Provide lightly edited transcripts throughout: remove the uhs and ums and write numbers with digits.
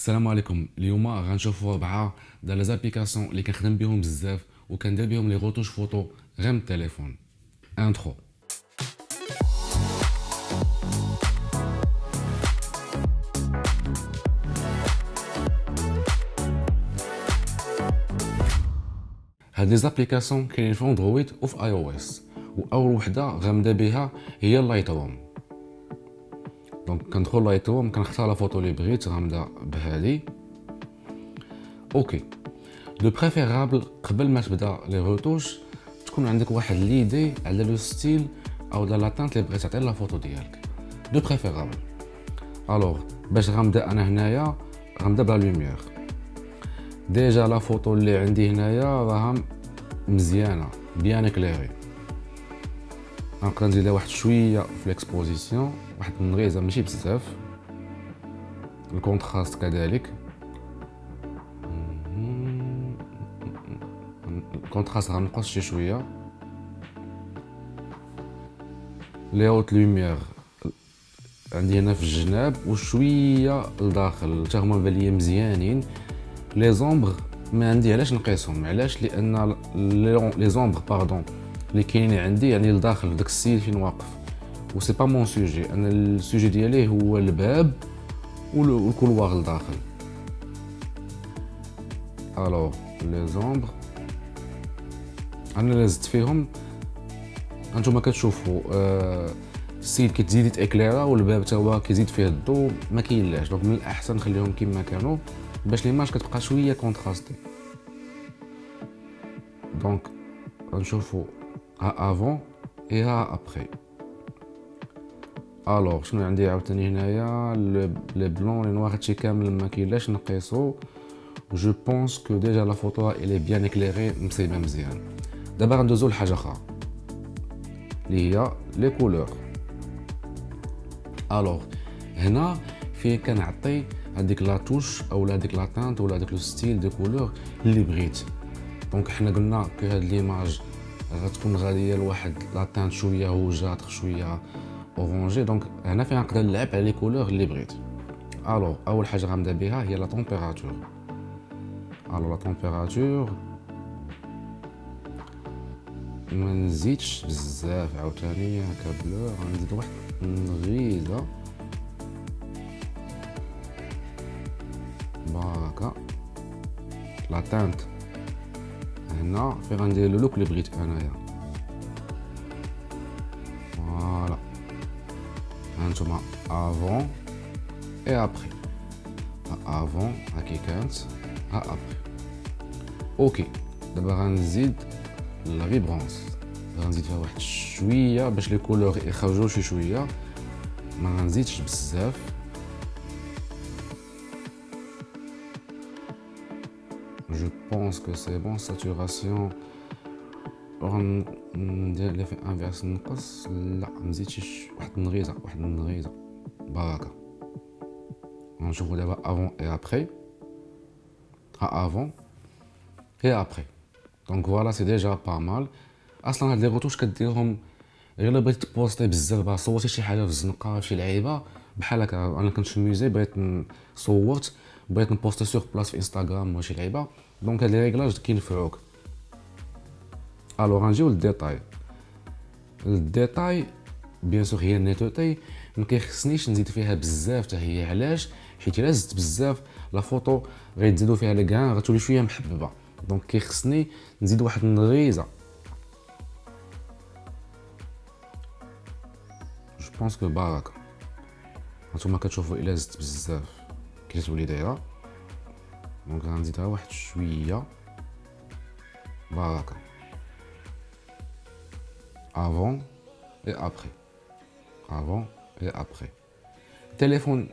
السلام عليكم. اليوم غنشوفوا 4 ديال لي زابليكاسيون اللي كنخدم بهم بزاف وكندير بهم لي غوتوش فوتو غير من التليفون. انترو. هاد لي زابليكاسيون كاينين في اندرويد وفي اي او اس، واول وحده غنبدا بها هي اللايت روم. دونك كندخل لايت روم، كنختار لا فوتو اللي بغيت، غنبدا بهادي. اوكي، لو بريفيرابل قبل ما تبدا لي روتوش تكون عندك واحد ليدي على لو ستيل او لا تانت اللي بغيت تعطي لا فوتو ديالك. لو بريفيرابل الوغ باش غنبدا انا هنايا، غنبدا بلا لوميير. ديجا لا فوتو اللي عندي هنايا راها مزيانه بيان كليري. غنقدر نزيدها واحد شويه في ليكسبوزيسيون، واحد النغيزه ماشي بزاف. الكونتراست كذلك، الكونتراست غنقص شي شويه. لي هوت لوميير عندي هنا في الجناب وشويه لداخل حتى هما بان ليا مزيانين. لي زومبر ما عندي علاش نقيسهم، علاش؟ لان لي زومبر باردون اللي كاينين عندي يعني لداخل داك السيل فين واقف، و سي با مون سوجي. انا السوجي ديالي هو الباب والكولوار لداخل. الوغ لي زومبر انا لازت فيهم، انتوما كتشوفوا السيل كتزيد يتاكليرا والباب حتى هو كيزيد فيه الضوء، ما كاينلاش. دونك من الاحسن نخليهم كما كانوا باش ليماج كتبقى شويه كونتراستي. دونك غنشوفوا ها افون اي ها ابري. الوغ شنو عندي عاوتاني هنايا؟ لي بلون لي نوار هادشي كامل ما كاينلاش نقيسو. جو بونس كو ديجا لا فوتو الي بيان اكليري مصيبه مزيان. دابا غندوزو لحاجه اخرى اللي هي لي كولور. الوغ هنا فين كنعطي هذيك لا توش اولا هذيك لا تانت ولا هذاك لو ستيل دو كولور اللي بغيت. دونك حنا قلنا كو هاد ليماج غتكون غاديه لواحد لا تانت شويه روجاتر شويه اورانجي. دونك هنا فين نقدر نلعب على لي كولور اللي بغيت. الوغ اول حاجه غنبدا بها هي لا تمبيراتور. الوغ لا تمبيراتور ما نزيدش بزاف عاوتاني هكا بلو، غنزيد واحد النغيزه هكا. لا تانت هنا فين غندير لو لوك اللي بغيت انايا. فوالا هانتوما افون اي ابري. افون هاكي كانت، ها ابري. اوكي دابا غنزيد لا فيبرونس، غنزيد فيها واحد شويه باش لي كولور يخرجوا شي شويه، ما غنزيدش بزاف. Je pense que c'est bon. Saturation ندير لي في انفيرس، نقص لا نزيد شي واحد النغيزه بركه. غنشوفو دابا افون اي ابري. ها افون اي ابري. دونك فوالا سي ديجا با مال. اصلا هاد لي غوتوش كديرهم غير الا بغيتي تبوستي بزاف، صورتي شي حاجه في الزنقه في شي لعيبه بحال هكا. انا كنت في الميزي بغيت صورت بغيت نبوستي سور بلاص في انستغرام ولا شي لعيبه، دونك هاد لي ريغلاج كينفعوك. الوغ غنجيو للديتاي. الديتاي بيان سور هي النيتوتي، ما كيخصنيش نزيد فيها بزاف حتى هي. علاش؟ حيت الا زدت بزاف لا فوتو غيتزيدوا فيها لي كان، غتولي شويه محببه. دونك كيخصني نزيد واحد النغيزه. جو بونس كو بركه. هانتوما كتشوفوا الا زدت بزاف كتولي دايره. دونك غنزيدها واحد شويه بركه. افون اي ابري، افون اي ابري. التليفون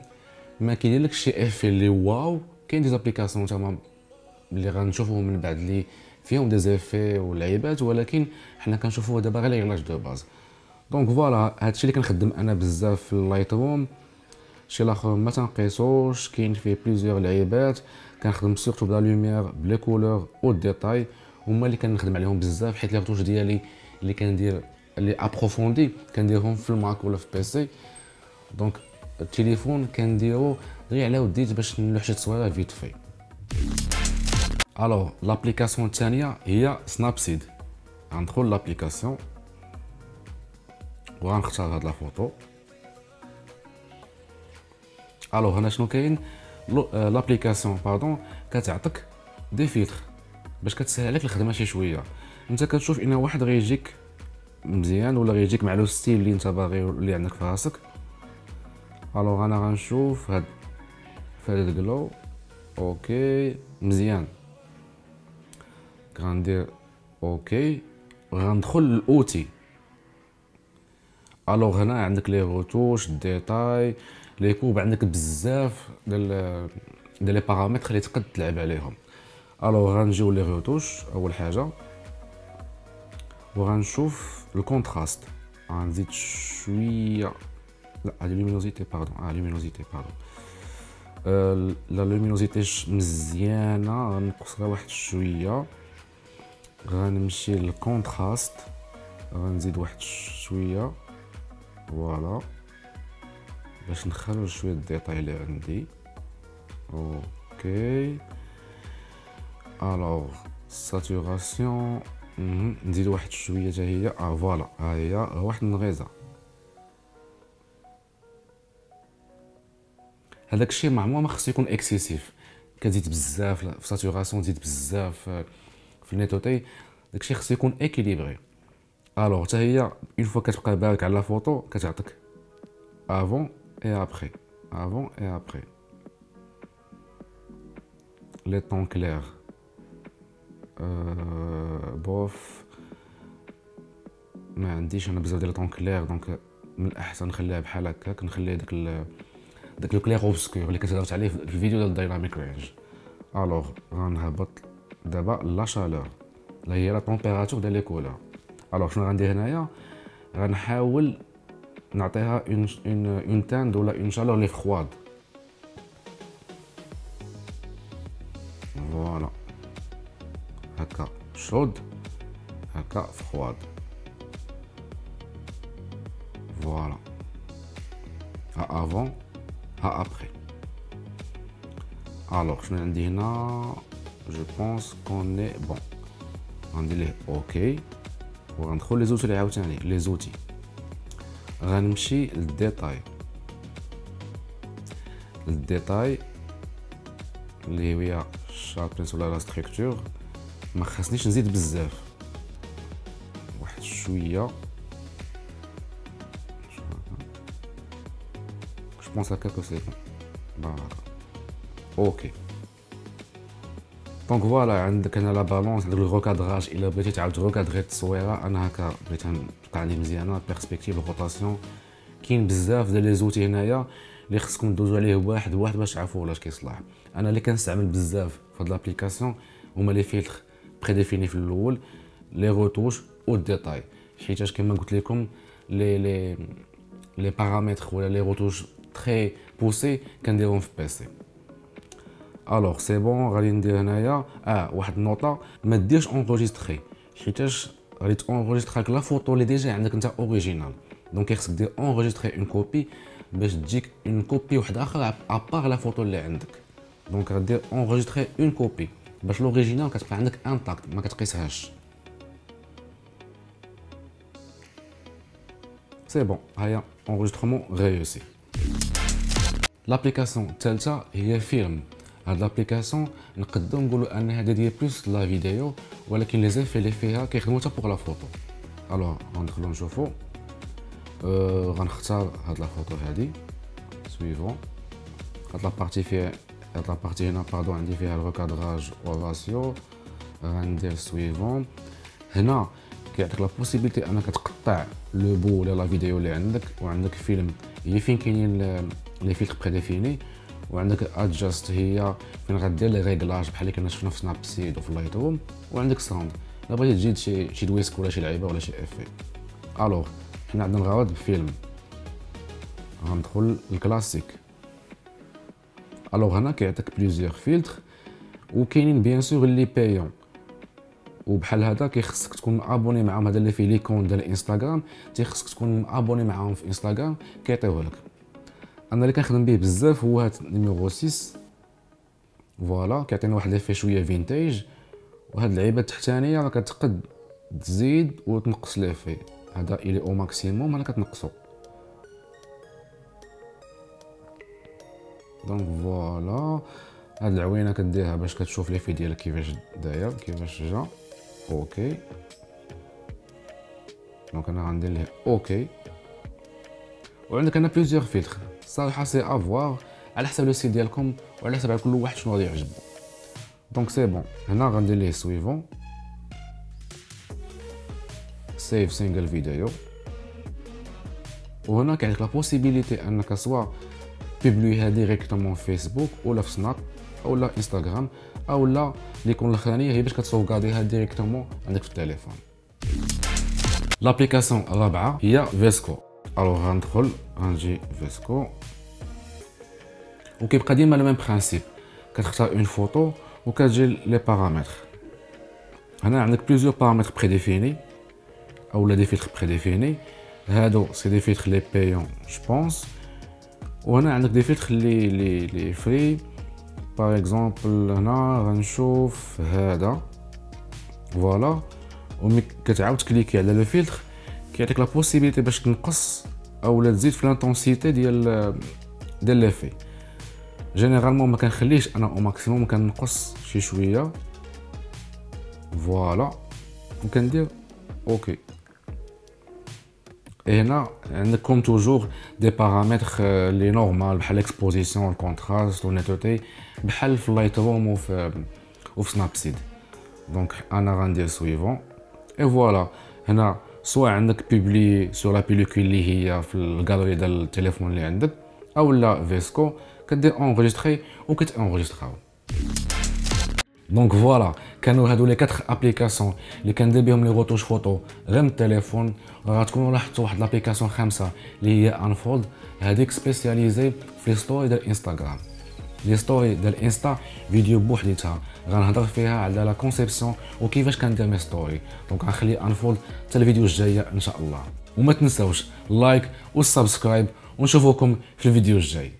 ما كيديرلكش شي افي اللي واو. كاين دي زابليكاسيون تما اللي غنشوفوهم من بعد اللي فيهم دي زيفي ولعيبات، ولكن حنا كنشوفوه دابا غير ليغلاج دو باز. دونك فوالا هادشي اللي كنخدم انا بزاف في اللايت روم. شي لاخر ما تنقيسوش، كاين فيه بليزيور لعيبات. كنخدم سورتو بلا لوميير بلي كولور و ديتاي، هما اللي كنخدم عليهم بزاف. حيت لي غوتوش ديالي اللي كندير اللي ابروفوندي كنديرهم في الماك ولا في بيسي. دونك التليفون كنديرو غير على وديت باش نلوح شي تصويره فيت في. الوغ لابليكاسيون الثانيه هي سنابسيد. غندخل لابليكاسيون وغنختار هاد لا فوتو. الوغ هنا شنو كاين؟ لابليكاسيون باردون كتعطيك دي فيلتر باش كتسهل عليك الخدمه شي شويه. انت كتشوف ان واحد غيجيك مزيان ولا غيجيك مع لو ستيل اللي انت باغي اللي عندك في راسك. الوغ انا غنشوف هاد فهاد الكلو. اوكي مزيان، غندير اوكي، غندخل للاوتي. الوغ هنا عندك لي روتوش، ديتاي، لي كوب، عندك بزاف ديال لي بارامتر اللي تقد تلعب عليهم. الوغ غنجيو لي روتوش اول حاجه وغنشوف الكونتراست. غنزيد شويه، لا هادي لومينوزيتي باردون، لومينوزيتي باردون، لا لومينوزيتي مزيانه، غنقصها واحد شويه. غنمشي للكونتراست غنزيد واحد شويه فوالا باش نخرج شويه الديتاي اللي عندي. اوكي الوغ ساتوراسيون نزيد واحد شويه حتى هي. فوالا ها هي واحد النغيزه. هذاك الشيء مع ما خصو يكون اكسيسيف، كتزيد بزاف في ساتوراسيون، تزيد بزاف في النيتوتي، داكشي خصو يكون اكيليبري. الوغ حتى هي اون فوا كتبقى بارك على لا فوتو كتعطيك افون اي ابري، افون اي ابري. لي طون كلير بوف ما عنديش انا بزاف ديال لي طون كلير، دونك من الاحسن نخليها بحال هكاك، نخلي داك لو كلير اوبسكور اللي كتهضرت عليه في الفيديو ديال دايناميك رينج. الوغ غنهبط دابا لا شالور اللي هي لا طومبيراتور ديال لي كولور. الوغ شنو غندير هنايا؟ غنحاول نعطيها اون تاند ولا اون شالور لي فخواد. فوالا هكا شود، هكا فخواد. فوالا ها افون ها ابري. الوغ شنو عندي هنا؟ جو بونس كون بون. غندير ليه اوكي وغندخل لي زوتي اللي عاوتاني لي زوتي. غنمشي للديتاي، اللي هي شابرينس ولا لا ستركتور. ما خاصنيش نزيد بزاف، واحد شويه جو بونس هكا كو سي بون. اوكي دونك فوالا عندك هنا لا بالونس، عندك الروكادراج. الا بغيتي تعاود تروكادري التصويره انا هكا بغيتها تبقى عندي مزيانه، بيرسبكتيف، الروتاسيون. كاين بزاف ديال لي زوتي هنايا اللي خصكم دوزو عليه واحد باش تعرفوا واش كيصلح. انا اللي كنستعمل بزاف في هاد لابليكاسيون هما لي فيلتر بريديفيني في الاول، لي روتوش و ديتاي، حيتاش كما قلت لكم لي بارامتر ولا لي روتوش تري بوسي كنديرهم في بيسي. الوغ سي بون. غادي ندير هنايا واحد النوطه، ما ديرش اونغوجيستري حيتاش غادي تونغوجيستري لك لا فوتو اللي ديجا عندك انت اوريجينال، دونك خصك دير اونغوجيستري اون كوبي باش تجيك اون كوبي وحده اخرى ابار لا فوتو اللي عندك. دونك غدير اونغوجيستري اون كوبي باش لوريجينال كتبقى عندك انتاكت ما كتقيسهاش. سي بون هيا اونغوجيسترمون ريوسي. لابليكاسيون الثالثه هي فيلم. هاد لابليكاسيون نقدروا نقولوا انها ديدي بلوس لا فيديو، ولكن لي زيفي اللي فيها كيخدموا حتى بوغ لا فوتو. الوغ غندخلوا نشوفوا. غنختار هاد لا فوتو هادي سويفون. هاد لا بارتي هنا باردون عندي فيها الركادراج والراسيو. غندير سويفون. هنا كيعطيك لا بوسيبيليتي انك تقطع لو بو ولا لا فيديو اللي عندك، وعندك فيلم هي فين كاينين لي فيلتر بريديفيني، وعندك ادجاست هي فين غدير لي ريغلاج بحال اللي كنا شفنا في سناب سيد وفي لايت روم، وعندك ساوند الا بغيتي تزيد شي دويسك ولا شي لعيبه ولا شي افي. الوغ حنا عندنا الغرض بفيلم، غندخل الكلاسيك. الوغ هنا كيعطيك بليزيور فيلتر وكاينين بيان سور اللي بايون، وبحال هذا كيخصك تكون ابوني معاهم. هذا اللي فيه ليكون ديال انستغرام تيخصك تكون ابوني معاهم في انستغرام كيعطيوه لك. انا اللي كنخدم به بزاف هو هاد نيميرو 6. فوالا كيعطينا واحد ليفي شويه فينتاج، وهاد اللعيبه التحتانيه راه كتقد تزيد وتنقص ليفي. هذا الي او ماكسيموم انا كتنقصو. دونك فوالا هاد العوينه كديرها باش كتشوف ليفي ديالك كيفاش داير كيفاش جا. اوكي دونك انا غندير ليه اوكي. وعندك انا بليزيور فيلتر صراحه سي افوار على حسب لو سيت ديالكم وعلى حسب كل واحد شنو غادي يعجبو. دونك سي بون هنا غندير ليه سويفون سيف سينجل فيديو. وهنا كيعطيك لا بوسيبيليتي انك سوا بيبليها ديريكتومون في فيسبوك ولا في سناب اولا انستغرام اولا ليكون الاخرانيه هي باش كتصوفغارديها ديريكتومون عندك في التليفون. لابليكاسيون الرابعه هي فيسكو. الوغ غندخل غنجي فيسكو وكيبقى ديما لو ميم برانسيپ. كتختار اون فوتو وكتجي لي بارامتر. هنا عندك بليزيور بارامتر بريديفيني اولا دي فيلتر بريديفيني. هادو سي دي فيلتر لي بايون جو بونس. وهنا عندك دي فيلتر لي فري. باغ اكزومبل هنا غنشوف هذا فوالا. وملي كتعاود تكليكي على لو فيلتر كيعطيك لا بوسيبيليتي باش تنقص اولا تزيد في لانتونسيتي ديال ليفي. جينيرالمون ما كنخليش انا او ماكسيموم، كنقص شي شويه فوالا وكندير اوكي. هنا عندك كوم توجور دي بارامتر لي نورمال بحال الاكسبوزيسيون الكونتراست والنيتوتي بحال في لايت روم وفي سناب سيد. دونك انا غندير سويفون اي فوالا. هنا سواء عندك بوبلي سور لا بيليكول اللي هي في الغاليري ديال التليفون اللي عندك اولا فيسكو كدير اونغيستري وكتانغيستراو. دونك فوالا كانوا هادو لي 4 ابليكاسيون اللي كندير بهم لي روتوش فوتو غير من التليفون. غتكونوا لاحظتوا واحد لابليكاسيون خامسه اللي هي انفولد. هذيك سبيسياليزي في لي ستوري ديال انستغرام. لي ستوري ديال انستا فيديو بوحديتها غنهضر فيها على لا كونسيبسيون وكيفاش كندير مي ستوري. دونك غنخلي انفولد حتى الفيديو الجايه ان شاء الله. وما تنساوش لايك والسبسكرايب ونشوفوكم في الفيديو الجاي.